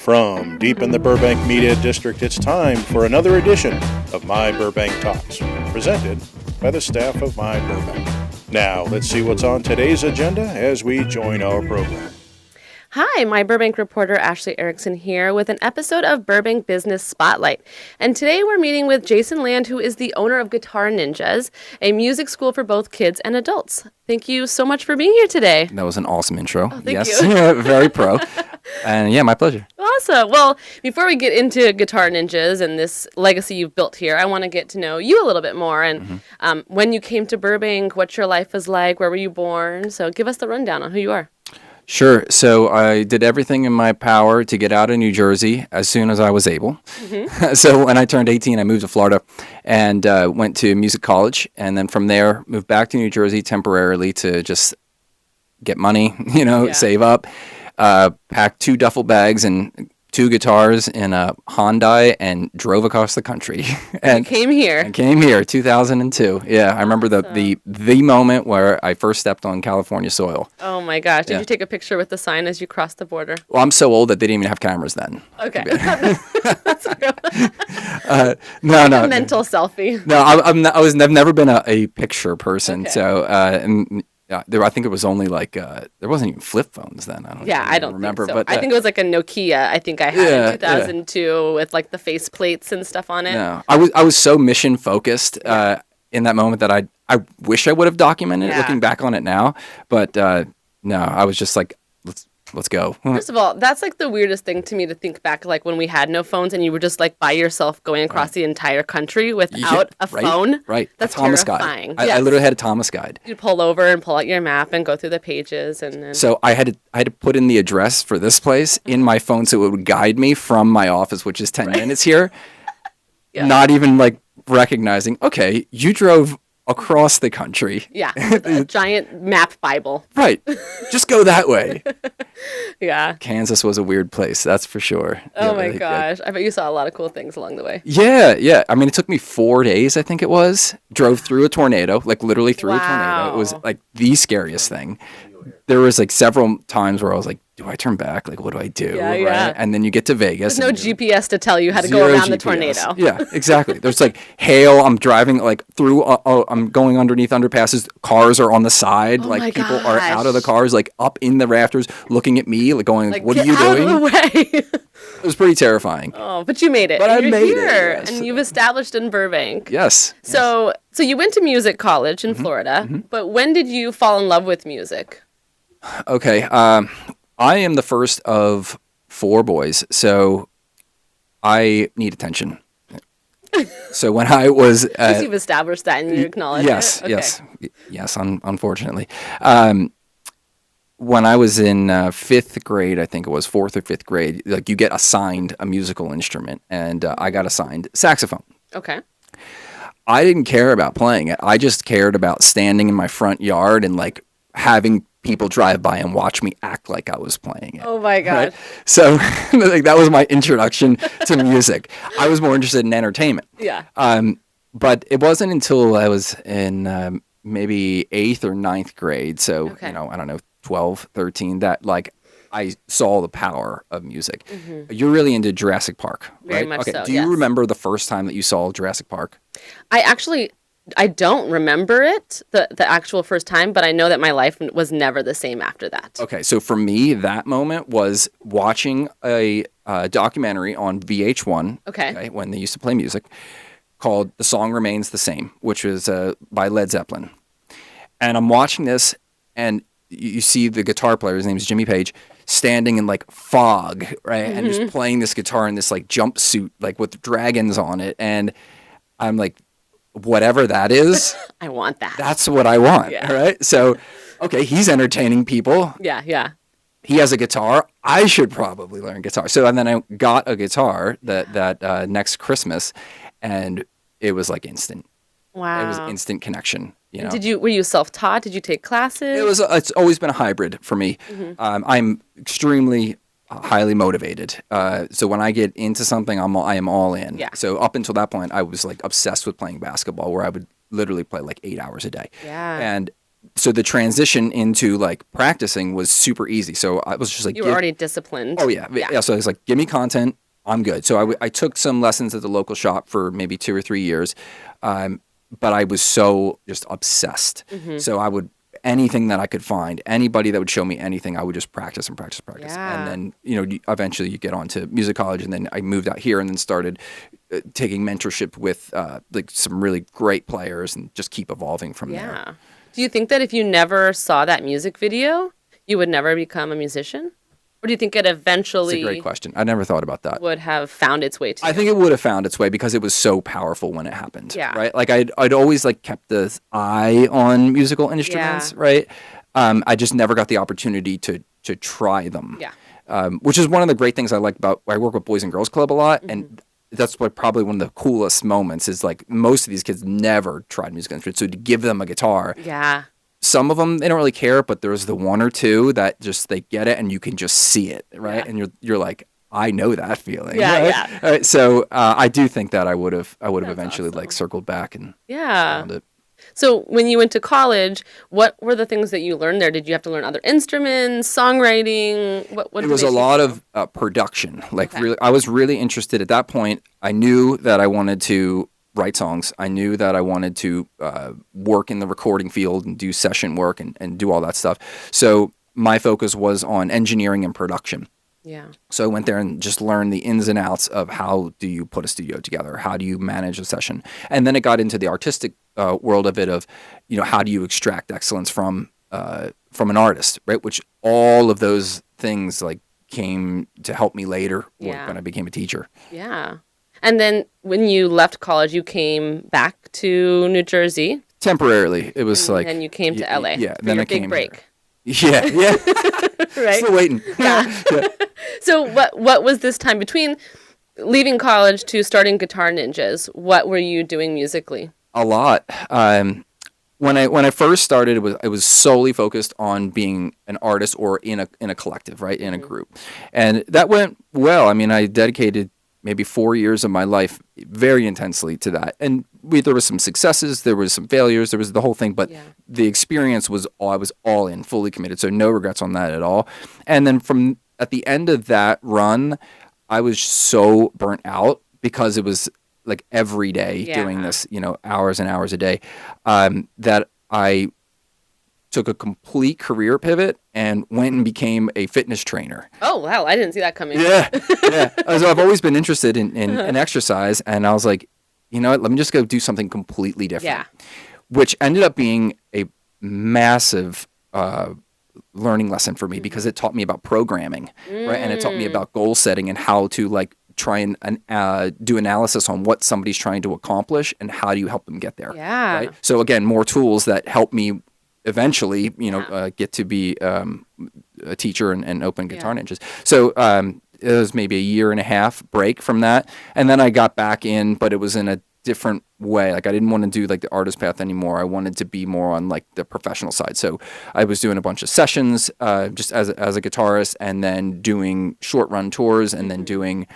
From deep in the Burbank Media District, it's time for another edition of My Burbank Talks, presented by the staff of My Burbank. Now, let's see what's on today's agenda as we join our program. Hi, my Burbank reporter Ashley Erikson here with an episode of Burbank Business Spotlight. And today we're meeting with Jason Land, who is the owner of Guitar Ninjas, a music school for both kids and adults. Thank you so much for being here today. That was an awesome intro. Oh, thank you. Very pro. And yeah, my pleasure. Awesome. Well, before we get into Guitar Ninjas and this legacy you've built here, I want to get to know you a little bit more. And when you came to Burbank, what your life was like, where were you born? So give us the rundown on who you are. Sure. So I did everything in my power to get out of New Jersey as soon as I was able. So when I turned 18, I moved to Florida and went to music college. And then from there, moved back to New Jersey temporarily to just get money, save up. Packed 2 duffel bags and 2 guitars in a Hyundai and drove across the country. And came here. 2002. Yeah, I remember the moment where I first stepped on California soil. Oh my gosh! Did you take a picture with the sign as you crossed the border? Well, I'm so old that they didn't even have cameras then. Okay. No. A mental selfie. No, I've never been a picture person. Okay. So I think it was only like there wasn't even flip phones then. I don't remember. Think so. But I think it was like a Nokia. I think I had in 2002 with like the face plates and stuff on it. No, I was so mission focused in that moment that I wish I would have documented it. Looking back on it now, but no, I was just like, let's go. First of all, that's like the weirdest thing to me to think back, like when we had no phones and you were just like by yourself going across the entire country without a phone. Right. That's a Thomas terrifying. Guide. I literally had a Thomas guide. You'd pull over and pull out your map and go through the pages and So I had to put in the address for this place in my phone so it would guide me from my office, which is 10 minutes here. Not even like recognizing, okay, you drove across the country. Yeah, a giant map Bible. Right. Just go that way. Yeah. Kansas was a weird place, that's for sure. Oh my gosh. I bet you saw a lot of cool things along the way. Yeah. I mean, it took me 4 days, I think it was. Drove through a tornado, like literally through a tornado. It was like the scariest thing. There was like several times where I was like, do I turn back? Like, what do I do? Yeah. Right? And then you get to Vegas. There's no GPS to tell you how to go around the tornado. Yeah, exactly. There's like hail. I'm driving like through, I'm going underneath underpasses. Cars are on the side. Oh like people are out of the cars, like up in the rafters looking at me, like going, what are you doing? Out of the way. It was pretty terrifying. Oh, but you made it. But and I made here, it. Yes. And you've established in Burbank. Yes. So you went to music college in Florida, but when did you fall in love with music? Okay. I am the first of 4 boys, so I need attention. So when I was... you've established that and you acknowledge it? Okay. Yes, unfortunately. When I was in 5th grade, I think it was 4th or 5th grade, like you get assigned a musical instrument, and I got assigned saxophone. Okay. I didn't care about playing it. I just cared about standing in my front yard and like having people drive by and watch me act like I was playing it. Oh my gosh. Right? So like, that was my introduction to music. I was more interested in entertainment. Yeah. But it wasn't until I was in maybe 8th or 9th grade, so, I don't know, 12, 13, that like I saw the power of music. You're really into Jurassic Park, right? Very much so, Do you remember the first time that you saw Jurassic Park? I don't remember it, the actual first time, but I know that my life was never the same after that. Okay, so for me, that moment was watching a documentary on VH1, okay, when they used to play music, called The Song Remains the Same, which was by Led Zeppelin. And I'm watching this, and you see the guitar player, his name is Jimmy Page, standing in like fog, right? And just playing this guitar in this like jumpsuit, like with dragons on it. And I'm like, whatever that is, I want that. That's what I want, right? So, okay, he's entertaining people. Yeah. He has a guitar. I should probably learn guitar. So, and then I got a guitar that next Christmas, and it was like instant. Wow. It was instant connection. You know? Were you self-taught? Did you take classes? It's always been a hybrid for me. I'm extremely highly motivated. So when I get into something, I am all in. Yeah. So up until that point, I was like obsessed with playing basketball, where I would literally play like 8 hours a day. Yeah. And so the transition into like practicing was super easy. So I was just like, you were already disciplined. Oh yeah. So I was like, give me content, I'm good. So I took some lessons at the local shop for maybe 2 or 3 years, but I was so just obsessed. So I would, anything that I could find, anybody that would show me anything, I would just practice and practice. Yeah. And then, eventually you get on to music college, and then I moved out here and then started taking mentorship with like some really great players and just keep evolving from there. Do you think that if you never saw that music video, you would never become a musician? Or do you think it eventually... That's a great question. I never thought about that. ...would have found its way to you? I think it would have found its way because it was so powerful when it happened. Yeah. Right? Like I'd always like kept the eye on musical instruments, right? I just never got the opportunity to try them. Yeah. Which is one of the great things I like about... I work with Boys and Girls Club a lot, and that's what probably one of the coolest moments is like most of these kids never tried musical instruments. So to give them a guitar... Yeah. Some of them, they don't really care, but there's the one or two that just, they get it and you can just see it, right? Yeah. And you're like, I know that feeling. Yeah, right? yeah. So I do think that I would have eventually awesome. like circled back and Yeah. found it. So when you went to college, what were the things that you learned there? Did you have to learn other instruments, songwriting? What It was a lot of production. Like really, I was really interested at that point. I knew that I wanted to write songs. I knew that I wanted to work in the recording field and do session work and do all that stuff. So my focus was on engineering and production. Yeah. So I went there and just learned the ins and outs of how do you put a studio together? How do you manage a session? And then it got into the artistic world of it of, how do you extract excellence from an artist, right? Which all of those things like came to help me later when I became a teacher. Yeah. And then when you left college, you came back to New Jersey. Temporarily. It was like... And you came to LA. Yeah. For Then your I came big break. Here. Yeah. Right. Still waiting. Yeah. So what was this time between leaving college to starting Guitar Ninjas? What were you doing musically? A lot. When I first started, it was solely focused on being an artist or in a collective, right, in a group, and that went well. I mean, I dedicated maybe 4 years of my life very intensely to that, and there was some successes, there was some failures, there was the whole thing, but the experience was I was all in, fully committed, so no regrets on that at all. And then from at the end of that run, I was so burnt out because it was like every day doing this, hours and hours a day, that I took a complete career pivot and went and became a fitness trainer. Oh, wow. I didn't see that coming. Yeah. So I've always been interested in exercise, and I was like, you know what, let me just go do something completely different. Yeah. Which ended up being a massive learning lesson for me because it taught me about programming, right? And it taught me about goal setting and how to like try and do analysis on what somebody's trying to accomplish and how do you help them get there. Yeah. Right? So again, more tools that help me eventually, get to be a teacher and open Guitar Ninjas. So it was maybe a year and a half break from that. And then I got back in, but it was in a different way. Like I didn't want to do like the artist path anymore. I wanted to be more on like the professional side. So I was doing a bunch of sessions just as a guitarist, and then doing short run tours, and then doing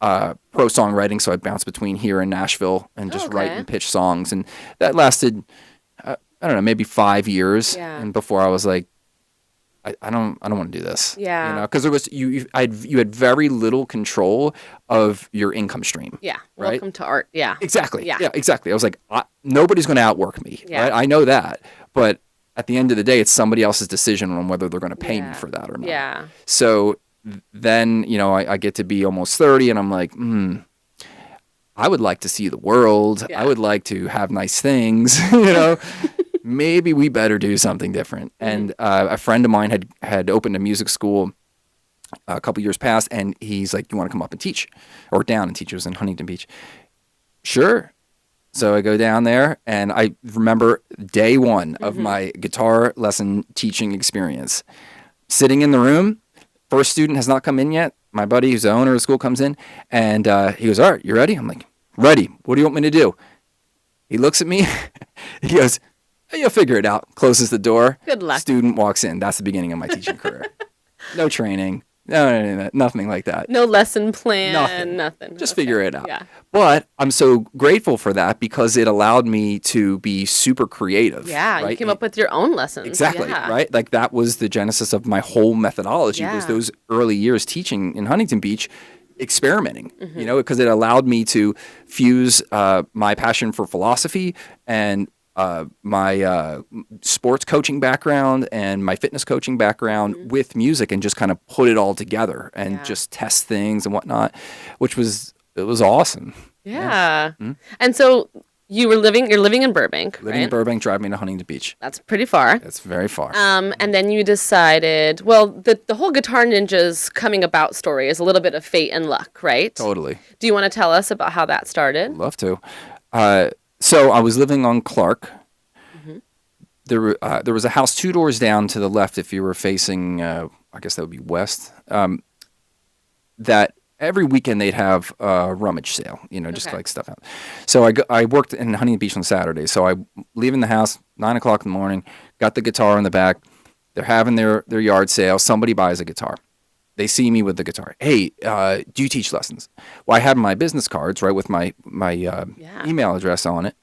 pro songwriting. So I'd bounce between here and Nashville and just write and pitch songs. And that lasted, I don't know, maybe 5 years. Yeah. And before I was like, I don't want to do this. Yeah. Because there was you had very little control of your income stream. Yeah. Right? Welcome to art. Yeah. Exactly. Yeah. Yeah, exactly. I was like, nobody's going to outwork me. Yeah. Right? I know that. But at the end of the day, it's somebody else's decision on whether they're going to pay me for that or not. Yeah. So then, I get to be almost 30, and I'm like, I would like to see the world. Yeah. I would like to have nice things, Maybe we better do something different. And a friend of mine had opened a music school a couple years past, and he's like, you want to come up and teach? Or down and teach? It was in Huntington Beach. Sure. So I go down there, and I remember day one of my guitar lesson teaching experience. Sitting in the room, first student has not come in yet. My buddy, who's the owner of the school, comes in, and he goes, all right, you ready? I'm like, ready. What do you want me to do? He looks at me. He goes, you'll figure it out. Closes the door. Good luck. Student walks in. That's the beginning of my teaching career. No training, No, nothing like that. No lesson plan, nothing. Just figure it out. Yeah. But I'm so grateful for that because it allowed me to be super creative. Yeah, right? You came up with your own lessons. Exactly, right? Like that was the genesis of my whole methodology was those early years teaching in Huntington Beach, experimenting, because it allowed me to fuse my passion for philosophy and my sports coaching background and my fitness coaching background with music and just kind of put it all together and just test things and whatnot, it was awesome. Yeah. And so you're living in Burbank, Living in Burbank, driving to Huntington Beach. That's pretty far. That's very far. And then you decided, well, the whole Guitar Ninjas coming about story is a little bit of fate and luck, right? Totally. Do you want to tell us about how that started? I'd love to. So I was living on Clark. There was a house 2 doors down to the left if you were facing, I guess that would be west, that every weekend they'd have a rummage sale, just like stuff out. So I worked in Huntington Beach on Saturday. So I leaving the house 9 o'clock in the morning, got the guitar in the back. They're having their yard sale. Somebody buys a guitar. They see me with the guitar. Hey, do you teach lessons? Well, I had my business cards, right, with my email address on it.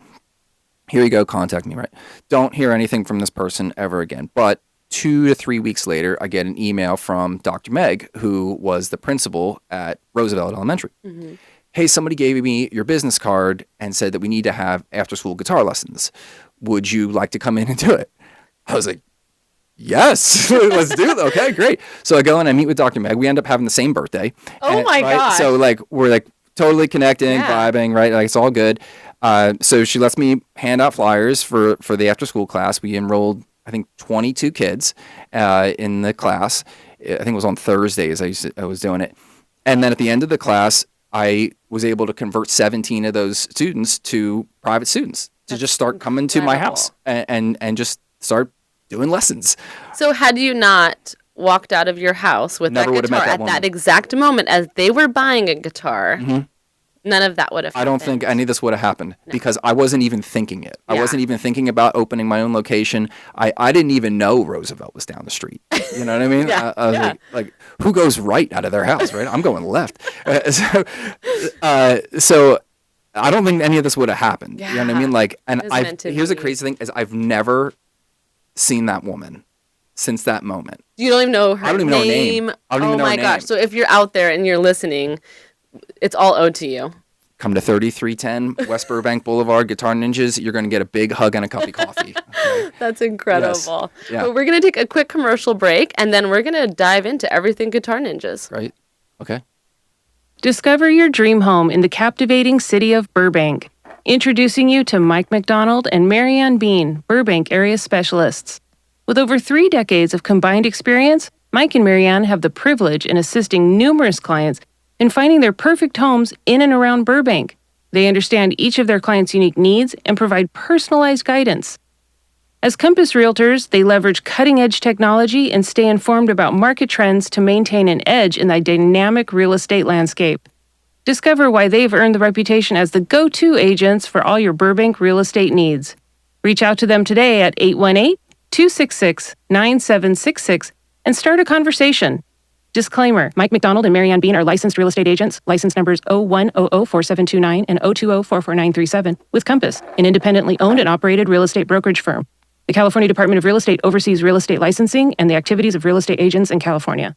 Here you go, contact me, right? Don't hear anything from this person ever again. But 2 to 3 weeks later, I get an email from Dr. Meg, who was the principal at Roosevelt Elementary. Hey, somebody gave me your business card and said that we need to have after-school guitar lessons. Would you like to come in and do it? I was like, yes, let's do it. Okay, great. So I go and I meet with Dr. Meg. We end up having the same birthday. Oh my gosh. So we're totally connecting, vibing, right? Like it's all good. So she lets me hand out flyers for the after school class. We enrolled, I think, 22 kids in the class. I think it was on Thursdays I was doing it. And then at the end of the class, I was able to convert 17 of those students to private students to just start coming to my house and just start doing lessons. So had you not walked out of your house with that guitar at that exact moment as they were buying a guitar, none of that would have happened. I don't think any of this would have happened because I wasn't even thinking it. I wasn't even thinking about opening my own location. I didn't even know Roosevelt was down the street. You know what I mean? I was like, who goes right out of their house, right? I'm going left. So I don't think any of this would have happened. You know what I mean? Like, and here's the crazy thing is I've never seen that woman since that moment. You don't even know her name? I don't even know her name. I don't even know her name. Oh my gosh. So if you're out there and you're listening, it's all owed to you. Come to 3310 West Burbank Boulevard, Guitar Ninjas. You're going to get a big hug and a cup of coffee. Okay? That's incredible. Yes. Yeah. But we're going to take a quick commercial break, and then we're going to dive into everything Guitar Ninjas. Right. Okay. Discover your dream home in the captivating city of Burbank. Introducing you to Mike McDonald and Marianne Bean, Burbank area specialists. With over 3 decades of combined experience, Mike and Marianne have the privilege in assisting numerous clients in finding their perfect homes in and around Burbank. They understand each of their clients' unique needs and provide personalized guidance. As Compass Realtors, they leverage cutting-edge technology and stay informed about market trends to maintain an edge in the dynamic real estate landscape. Discover why they've earned the reputation as the go-to agents for all your Burbank real estate needs. Reach out to them today at 818-266-9766 and start a conversation. Disclaimer, Mike McDonald and Marianne Bean are licensed real estate agents, license numbers 01004729 and 020-44937, with Compass, an independently owned and operated real estate brokerage firm. The California Department of Real Estate oversees real estate licensing and the activities of real estate agents in California.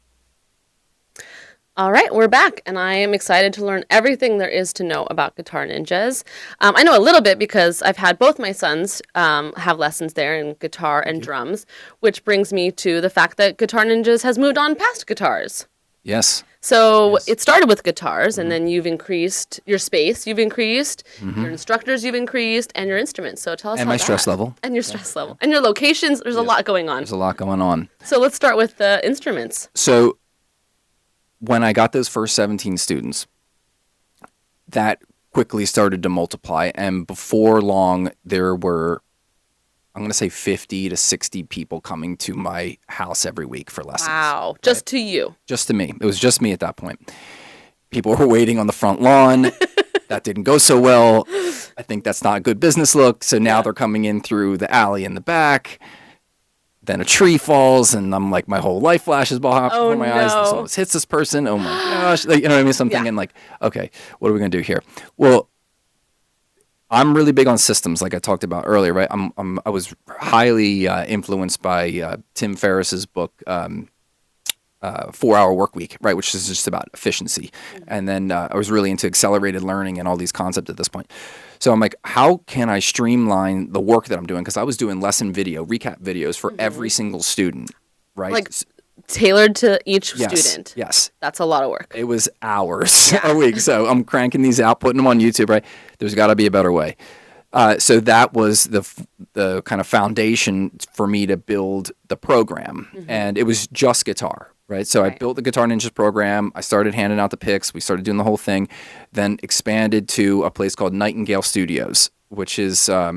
All right, we're back, and I am excited to learn everything there is to know about Guitar Ninjas. I know a little bit because I've had both my sons have lessons there in guitar and drums, which brings me to the fact that Guitar Ninjas has moved on past guitars. Yes. So it started with guitars, and then you've increased your space, you've increased, your instructors you've increased, and your instruments. So tell us and about my stress level. And your stress level. And your locations, there's a lot going on. There's a lot going on. So let's start with the instruments. So when I got those first 17 students, that quickly started to multiply. And before long, there were, I'm going to say 50 to 60 people coming to my house every week for lessons. Wow. Right? Just to you. Just to me. It was just me at that point. People were waiting on the front lawn. That didn't go so well. I think that's not a good business look. So now they're coming in through the alley in the back. then a tree falls, and I'm like, my whole life flashes before my eyes. This almost hits this person. Oh my gosh. Like, you know what I mean? So I'm thinking like, okay, what are we going to do here? Well, I'm really big on systems, like I talked about earlier, right? I was highly influenced by Tim Ferriss's book, 4-Hour Work Week, right? Which is just about efficiency. And then I was really into accelerated learning and all these concepts at this point. So I'm like, how can I streamline the work that I'm doing? Because I was doing lesson video, recap videos for every single student, right? Like tailored to each student. Yes. That's a lot of work. It was hours a week. So I'm cranking these out, putting them on YouTube, right? There's got to be a better way. So that was the kind of foundation for me to build the program. And it was just guitar, right? So I built the Guitar Ninjas program. I started handing out the picks. We started doing the whole thing. Then expanded to a place called Nightingale Studios, which is, I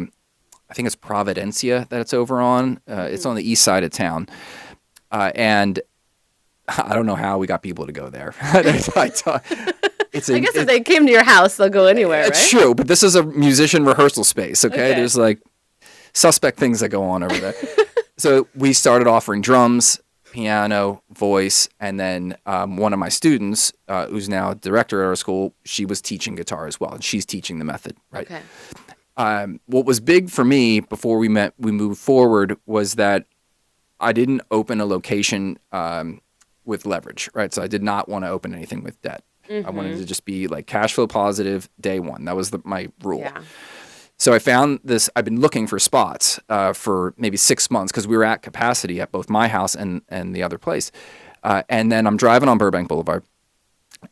think it's Providencia that it's over on. It's on the east side of town. And I don't know how we got people to go there. I guess if they came to your house, they'll go anywhere, right? It's true, but this is a musician rehearsal space, okay? There's like suspect things that go on over there. So we started offering drums, piano, voice, and then one of my students, who's now a director at our school, she was teaching guitar as well, and she's teaching the method, right? Okay. What was big for me before we moved forward was that I didn't open a location with leverage, right? So I did not want to open anything with debt. I wanted to just be like cash flow positive day one. That was my rule. Yeah. So I found this. I've been looking for spots for maybe 6 months because we were at capacity at both my house and the other place. And then I'm driving on Burbank Boulevard,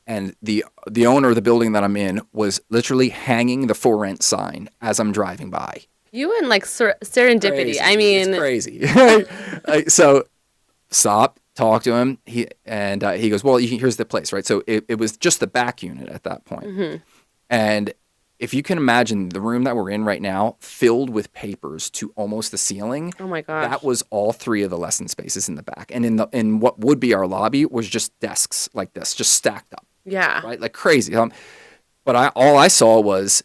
and the owner of the building that I'm in was literally hanging the for rent sign as I'm driving by. You and like serendipity. Crazy. I mean, it's crazy. So stop. Talk to him. He goes, well, here's the place, right? So it was just the back unit at that point. And if you can imagine the room that we're in right now filled with papers to almost the ceiling. Oh my gosh. That was all 3 of the lesson spaces in the back. And in what would be our lobby was just desks like this, just stacked up. Yeah. Right? Like crazy. But all I saw was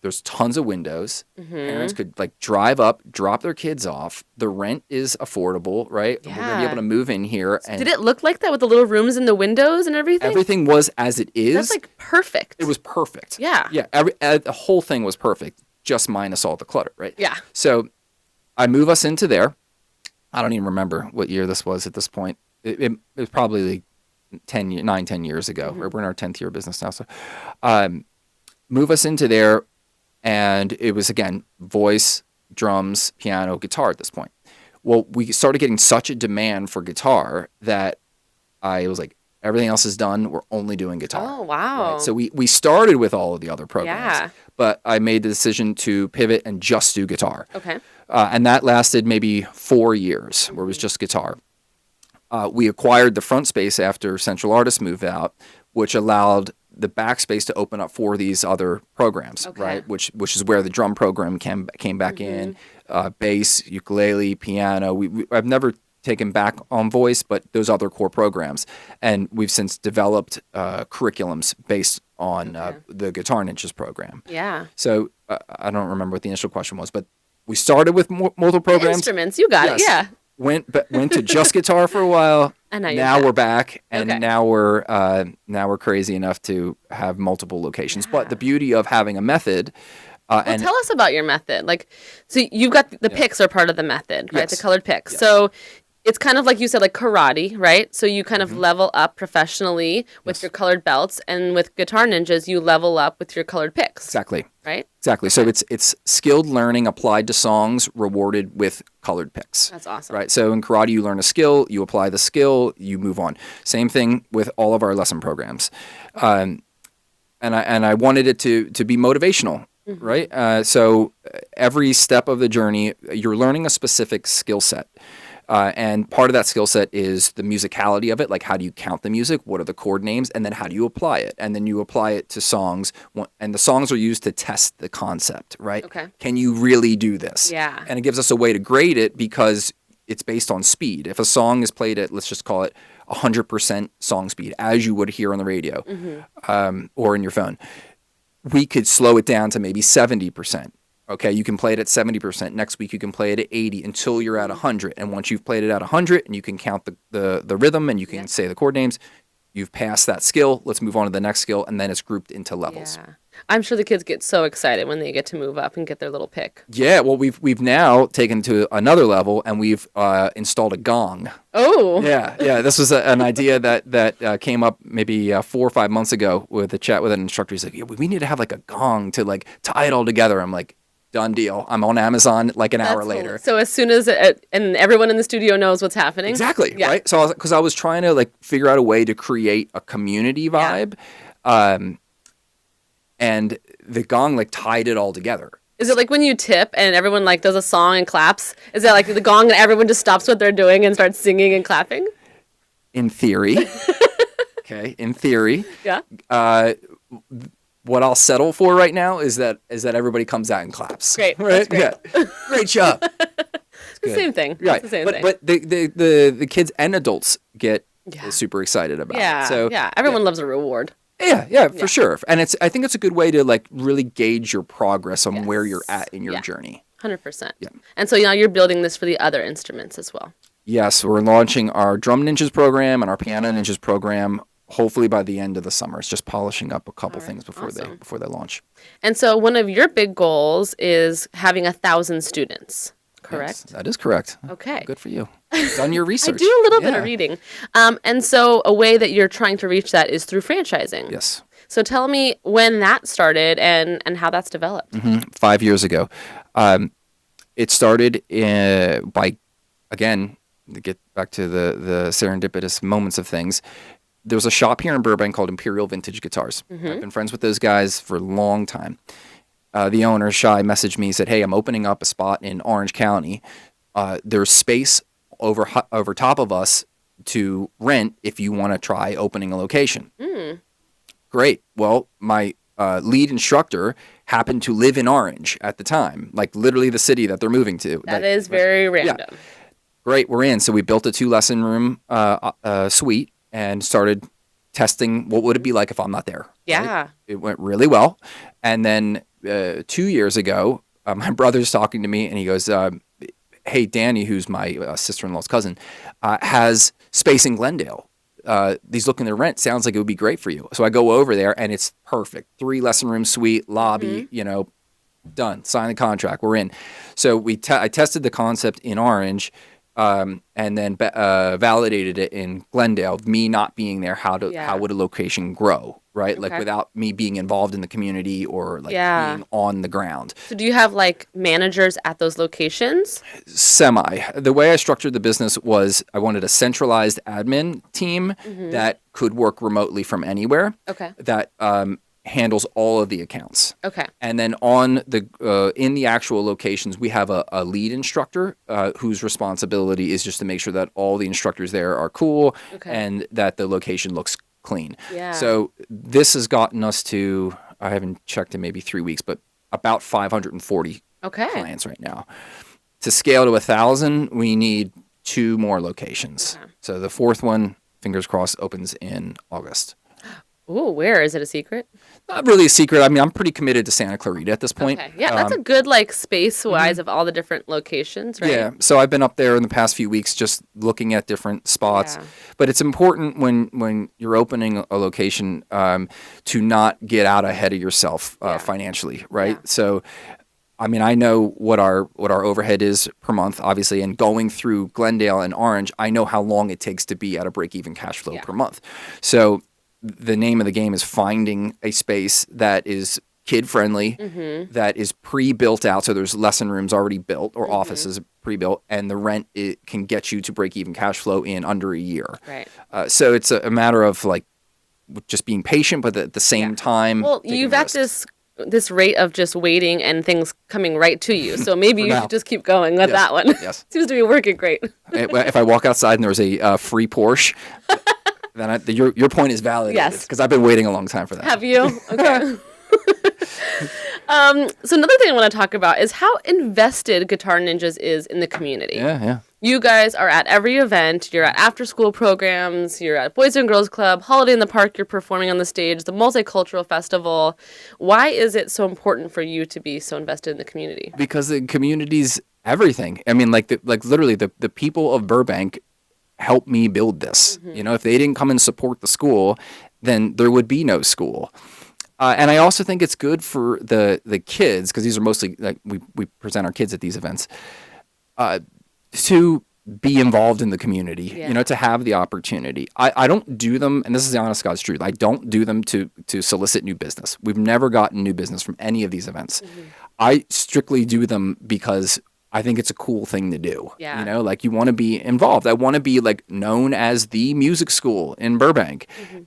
there's tons of windows. Parents could like drive up, drop their kids off. The rent is affordable, right? Yeah. We're going to be able to move in here. And did it look like that with the little rooms and the windows and everything? Everything was as it is. That's like perfect. It was perfect. Yeah. Yeah. The whole thing was perfect, just minus all the clutter, right? Yeah. So I move us into there. I don't even remember what year this was at this point. It was probably like 10 years ago. We're in our 10th year of business now. So move us into there. And it was, again, voice, drums, piano, guitar at this point. Well, we started getting such a demand for guitar that I was like, everything else is done. We're only doing guitar. Oh, wow. Right? So we started with all of the other programs. But I made the decision to pivot and just do guitar. Okay. And that lasted maybe 4 years where it was just guitar. We acquired the front space after Central Artists moved out, which allowed the backspace to open up for these other programs, right? Which is where the drum program came back in, bass, ukulele, piano. I've never taken back on voice, but those other core programs, and we've since developed curriculums based on the Guitar Ninjas program. Yeah. So I don't remember what the initial question was, but we started with multiple programs. Instruments, you got it. Yeah. Went to just guitar for a while. And now we're back, and now we're crazy enough to have multiple locations. But the beauty of having a method. And tell us about your method. Like, so you've got the picks are part of the method, right? The colored picks. Yes. So it's kind of like you said, like karate, right? So you kind of level up professionally with your colored belts, and with Guitar Ninjas, you level up with your colored picks. Exactly. Right? Exactly. So it's skilled learning applied to songs, rewarded with colored picks. That's awesome. Right. So in karate, you learn a skill, you apply the skill, you move on. Same thing with all of our lesson programs, and I wanted it to be motivational. Right. So every step of the journey, you're learning a specific skill set. And part of that skill set is the musicality of it, like how do you count the music, what are the chord names, and then how do you apply it? And then you apply it to songs, and the songs are used to test the concept, right? Okay. Can you really do this? Yeah. And it gives us a way to grade it because it's based on speed. If a song is played at, let's just call it 100% song speed, as you would hear on the radio or in your phone, we could slow it down to maybe 70%. Okay, you can play it at 70%. Next week you can play it at 80 until you're at 100. And once you've played it at 100 and you can count the rhythm and you can say the chord names, you've passed that skill. Let's move on to the next skill, and then it's grouped into levels. Yeah. I'm sure the kids get so excited when they get to move up and get their little pick. Yeah, well, we've now taken to another level, and we've installed a gong. Oh. Yeah. This was an idea that came up maybe 4 or 5 months ago with a chat with an instructor. He's like, yeah, we need to have like a gong to like tie it all together. I'm like, done deal. I'm on Amazon like an hour later. So as soon as and everyone in the studio knows what's happening. Exactly. Yeah. Right. So because I was trying to like figure out a way to create a community vibe. Yeah. And the gong like tied it all together. Is it like when you tip and everyone like does a song and claps? Is it like the gong and everyone just stops what they're doing and starts singing and clapping? In theory. Okay. In theory. Yeah. What I'll settle for right now is that everybody comes out and claps. Great. Right? That's great. Yeah. Great job. It's the same thing. Right. It's the same thing. But the kids and adults get super excited about it. So everyone loves a reward. Yeah, for sure. And I think it's a good way to like really gauge your progress on where you're at in your journey. 100%. Yeah. And so now you're building this for the other instruments as well. Yes, we're launching our Drum Ninjas program and our Piano Ninjas program hopefully by the end of the summer. It's just polishing up a couple things before they launch. And so one of your big goals is having 1,000 students. Correct? Yes, that is correct. Okay. Good for you. Done your research. I do a little bit of reading. And so a way that you're trying to reach that is through franchising. Yes. So tell me when that started and how that's developed. 5 years ago. It started by, again, to get back to the serendipitous moments of things, there was a shop here in Burbank called Imperial Vintage Guitars. I've been friends with those guys for a long time. The owner, Shai, messaged me and said, hey, I'm opening up a spot in Orange County. There's space over top of us to rent if you want to try opening a location. Great. Well, my lead instructor happened to live in Orange at the time, like literally the city that they're moving to. That is very random. Yeah. Great, we're in. So we built a 2-lesson room suite and started testing what would it be like if I'm not there. Yeah. Right? It went really well. And then 2 years ago, my brother's talking to me and he goes, hey, Danny, who's my sister-in-law's cousin, has space in Glendale. He's looking to rent. Sounds like it would be great for you. So I go over there and it's perfect. 3-lesson room suite, lobby, done. Sign the contract. We're in. So I tested the concept in Orange and then validated it in Glendale. Me not being there, how would a location grow, right? Okay. Like without me being involved in the community or like being on the ground. So do you have like managers at those locations? Semi. The way I structured the business was I wanted a centralized admin team that could work remotely from anywhere. Okay. That handles all of the accounts. Okay. And then on the in the actual locations, we have a lead instructor whose responsibility is just to make sure that all the instructors there are cool and that the location looks clean. Yeah. So this has gotten us to, I haven't checked in maybe 3 weeks, but about 540 clients right now. To scale to 1,000, we need 2 more locations. Okay. So the 4th one, fingers crossed, opens in August. Ooh, where? Is it a secret? Not really a secret. I mean, I'm pretty committed to Santa Clarita at this point. Okay. Yeah, that's a good like space-wise of all the different locations, right? Yeah. So I've been up there in the past few weeks just looking at different spots. Yeah. But it's important when you're opening a location to not get out ahead of yourself financially, right? Yeah. So I mean, I know what our overhead is per month, obviously, and going through Glendale and Orange, I know how long it takes to be at a break-even cash flow per month. So the name of the game is finding a space that is kid-friendly, that is pre-built out, so there's lesson rooms already built or offices pre-built, and the rent can get you to break-even cash flow in under a year. Right. So it's a matter of like just being patient, but at the same time, well, you've got this rate of just waiting and things coming right to you. So maybe you should just keep going with that one. Yes. Seems to be working great. If I walk outside and there's a free Porsche, then your point is valid. Yes. Because I've been waiting a long time for that. Have you? Okay. So another thing I want to talk about is how invested Guitar Ninjas is in the community. Yeah. You guys are at every event. You're at after-school programs. You're at Boys and Girls Club, Holiday in the Park. You're performing on the stage, the Multicultural Festival. Why is it so important for you to be so invested in the community? Because the community's everything. I mean, literally, the people of Burbank helped me build this. You know, if they didn't come and support the school, then there would be no school. And I also think it's good for the kids, because these are mostly, like, we present our kids at these events, to be involved in the community, you know, to have the opportunity. I don't do them, and this is the honest God's truth, I don't do them to solicit new business. We've never gotten new business from any of these events. I strictly do them because I think it's a cool thing to do. You know, like, you want to be involved. I want to be, like, known as the music school in Burbank.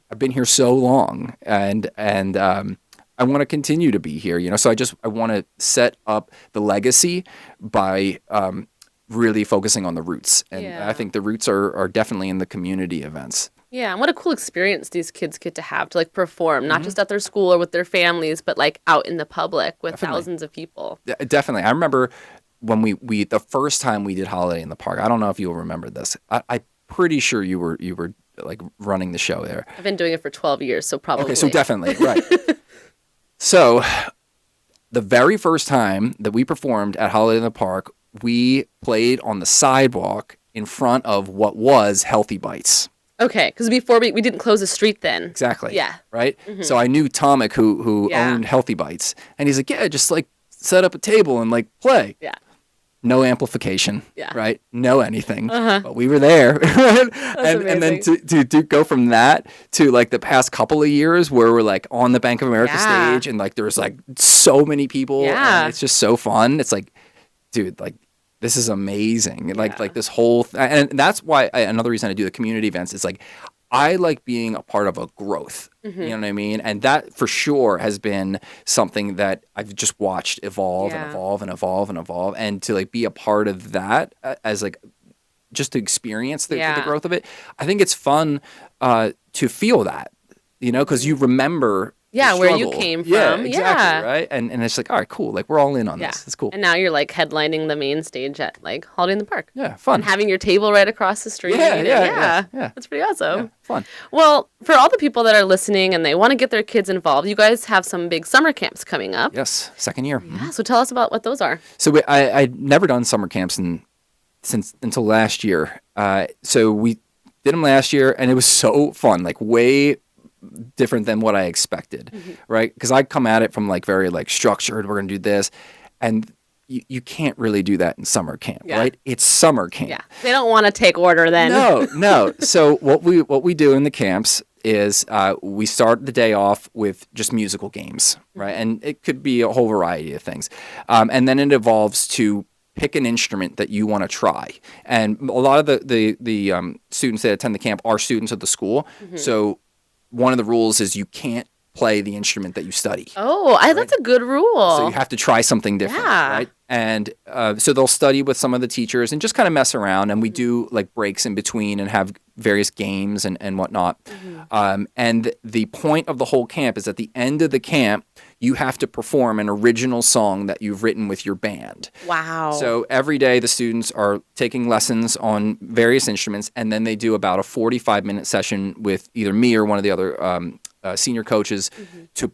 I've been here so long, and I want to continue to be here, you know, so I want to set up the legacy by really focusing on the roots. And I think the roots are definitely in the community events. Yeah, and what a cool experience these kids get to have to, like, perform, not just at their school or with their families, but, like, out in the public with thousands of people. Definitely. I remember when we the first time we did Holiday in the Park. I don't know if you'll remember this. I'm pretty sure you were like running the show there. I've been doing it for 12 years, so probably. Okay, so definitely, right. So the very first time that we performed at Holiday in the Park, we played on the sidewalk in front of what was Healthy Bites. Okay, because before we didn't close the street then. Exactly. Yeah. Right? So I knew Tomic, who owned Healthy Bites, and he's like, yeah, just, like, set up a table and, like, play. Yeah. No amplification, right? No anything, but we were there. and then to go from that to, like, the past couple of years where we're, like, on the Bank of America stage, and, like, there's, like, so many people, and it's just so fun. It's like, dude, like, this is amazing. Like this whole and that's why another reason I do the community events is, like, I like being a part of a growth. You know what I mean? And that for sure has been something that I've just watched evolve and evolve and evolve and evolve. And to, like, be a part of that as, like, just to experience the growth of it. I think it's fun to feel that, you know, because you remember where you came from. Yeah, exactly, right? And it's like, all right, cool. Like, we're all in on this. It's cool. And now you're, like, headlining the main stage at, like, Holiday in the Park. Yeah, fun. And having your table right across the street. Yeah. That's pretty awesome. Yeah, fun. Well, for all the people that are listening and they want to get their kids involved, you guys have some big summer camps coming up. Yes, second year. Yeah, so tell us about what those are. So I'd never done summer camps until last year. So we did them last year, and it was so fun, like, way different than what I expected, right? Because I come at it from, like, very, like, structured, we're going to do this, and you can't really do that in summer camp, right? It's summer camp. Yeah, they don't want to take order then. No. So what we do in the camps is we start the day off with just musical games, right? And it could be a whole variety of things. And then it evolves to pick an instrument that you want to try. And a lot of the students that attend the camp are students of the school. So one of the rules is you can't play the instrument that you study. Oh, that's a good rule. So you have to try something different, right? And so they'll study with some of the teachers and just kind of mess around. And we do, like, breaks in between and have various games and whatnot. And the point of the whole camp is at the end of the camp, you have to perform an original song that you've written with your band. Wow. So every day the students are taking lessons on various instruments, and then they do about a 45-minute session with either me or one of the other senior coaches to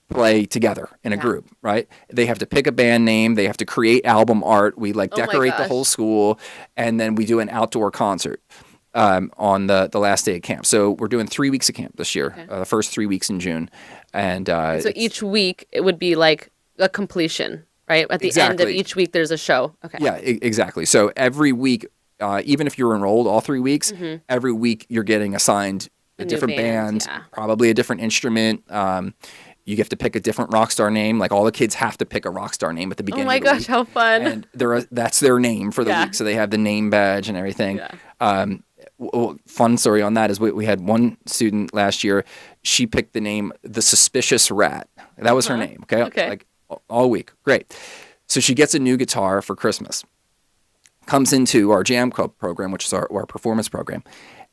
play together in a group, right? They have to pick a band name. They have to create album art. We, like, decorate the whole school, and then we do an outdoor concert on the last day of camp. So we're doing 3 weeks of camp this year, the first 3 weeks in June. And so each week it would be like a completion, right? At the end of each week there's a show. Okay. Yeah, exactly. So every week, even if you're enrolled all 3 weeks, every week you're getting assigned a different band, probably a different instrument. You have to pick a different rock star name. Like, all the kids have to pick a rock star name at the beginning. Oh my gosh, how fun. And that's their name for the week. So they have the name badge and everything. Fun story on that is we had one student last year. She picked the name The Suspicious Rat. That was her name. Okay. Like, all week. Great. So she gets a new guitar for Christmas. Comes into our Jam Club program, which is our performance program.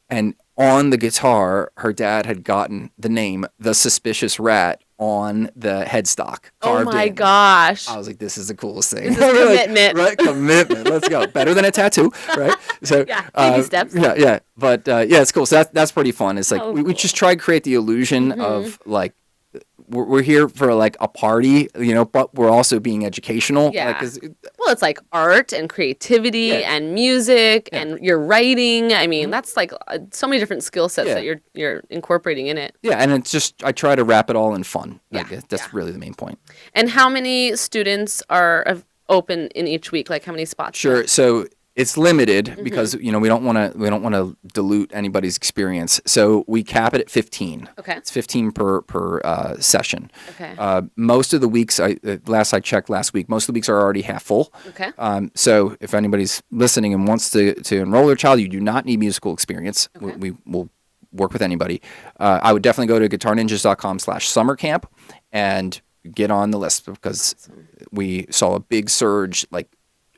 And on the guitar, her dad had gotten the name The Suspicious Rat on the headstock. Oh Carved my in. gosh. I was like, this is the coolest thing. This is commitment. Right? Commitment. Let's go. Better than a tattoo, right? So yeah, baby steps. Yeah. But yeah, it's cool. So that's pretty fun. It's like we just try to create the illusion of like, we're here for like a party, but we're also being educational. Yeah. Well, it's like art and creativity and music and your writing. I mean, that's like so many different skill sets that you're incorporating in it. Yeah, and it's just I try to wrap it all in fun. Yeah. That's really the main point. And how many students are open in each week? Like how many spots? Sure. So it's limited because we don't want to dilute anybody's experience. So we cap it at 15. Okay. It's 15 per session. Okay. Most of the weeks, last I checked last week, most of the weeks are already half full. Okay. So if anybody's listening and wants to enroll their child, you do not need musical experience. Okay. We will work with anybody. I would definitely go to guitarninjas.com/summer camp and get on the list because we saw a big surge like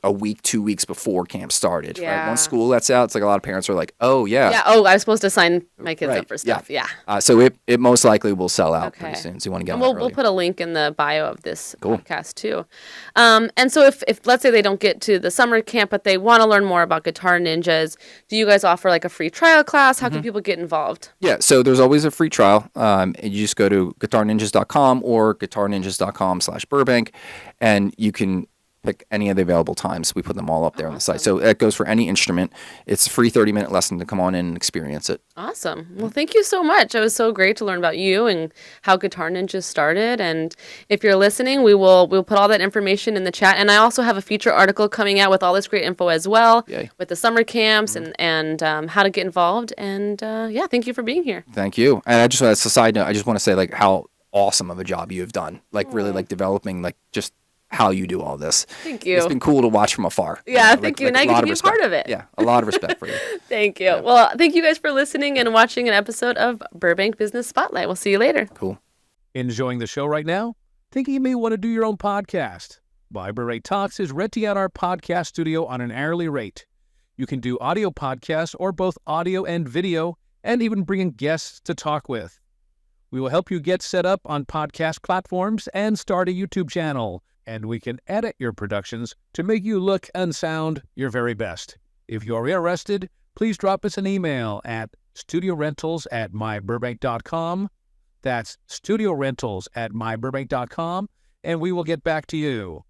a week, 2 weeks before camp started. Yeah. Right? Once school lets out, it's like a lot of parents are like, oh, yeah. Yeah. Oh, I was supposed to sign my kids up for stuff. Yeah. So it most likely will sell out pretty soon. So you want to get on it we'll put a link in the bio of this podcast too. And so if let's say they don't get to the summer camp, but they want to learn more about Guitar Ninjas, do you guys offer like a free trial class? How can people get involved? Yeah. So there's always a free trial. You just go to guitarninjas.com or guitarninjas.com/Burbank and you can pick any of the available times. We put them all up there on the site. So it goes for any instrument. It's a free 30-minute lesson to come on in and experience it. Awesome. Well, thank you so much. It was so great to learn about you and how Guitar Ninjas started. And if you're listening, we'll put all that information in the chat. And I also have a feature article coming out with all this great info as well. Yay. With the summer camps and how to get involved. And thank you for being here. Thank you. And I just, as a side note, I just want to say like how awesome of a job you have done. Like really like developing like just how you do all this. Thank you. It's been cool to watch from afar. Yeah, thank you. And I get to be a part of it. Yeah, a lot of respect for you. Thank you. Yeah. Well, thank you guys for listening and watching an episode of Burbank Business Spotlight. We'll see you later. Cool. Enjoying the show right now? Thinking you may want to do your own podcast? myBurbank Talks is renting out our podcast studio on an hourly rate. You can do audio podcasts or both audio and video, and even bring in guests to talk with. We will help you get set up on podcast platforms and start a YouTube channel. And we can edit your productions to make you look and sound your very best. If you're interested, please drop us an email at studiorentals@myburbank.com. That's studiorentals@myburbank.com, and we will get back to you.